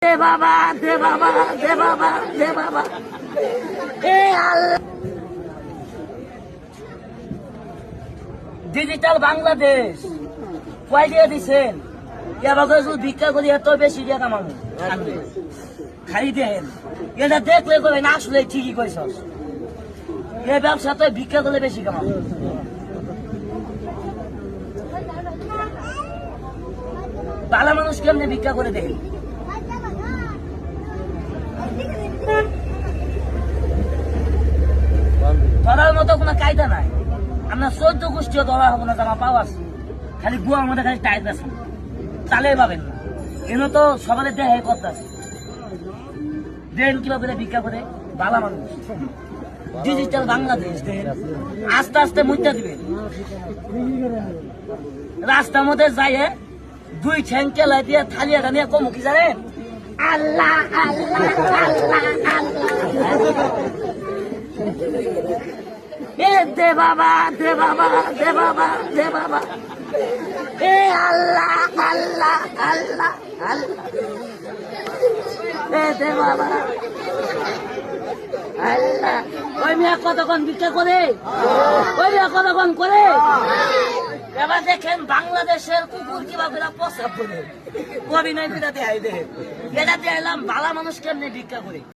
দে বাবা দে বাবা দে বাবা দে বাবা এ আল্লাহ। ডিজিটাল বাংলাদেশ কয় দিয়ে দিচ্ছেন? এবার ভিক্ষা করি এত বেশি দিয়ে কামানো খাই দেন। এটা দেখলে করে না, আসলে ঠিকই কইস। এই ব্যবসা তো ভিক্ষা করলে বেশি কামানো। ভালো মানুষ কেমনে ভিক্ষা করে দেয়? ধরার মতো কোনো কায়দা নাই। আমরা 14 গোষ্ঠীও ধরা হবো না, জামা পাওয়া আছে। খালি গুয়ার মধ্যে খালি টাইট আছে, চালে পাবেন না। এনে তো সকালে দেখাই করতে আছে। দেন কিভাবে ভিক্ষা করে ভালো মানুষ। ডিজিটাল বাংলাদেশ দেন, আস্তে আস্তে মুইটা দিবেন। রাস্তার মধ্যে যাই 2 ঠ্যাং কেলাই দিয়ে থালিয়াটা নিয়ে কমু কি জানেন? আল্লাহ আল্লাহ আল্লাহ আল্লাহ। এ দে বাবা দে বাবা দে বাবা দে বাবা এ আল্লাহ আল্লাহ আল্লাহ আল্লাহ এ দে বাবা আল্লাহ। ওই মেয়ে কতক্ষণ ভিক্ষা করে, ওই মেয়ে কতক্ষণ করে। এবার দেখেন বাংলাদেশের কুকুর কিভাবে প্রস্রাব করে অভিনয় করে দেয়। এটা দিয়ে এলাম ভালো মানুষ কেমনি ভিক্ষা করে।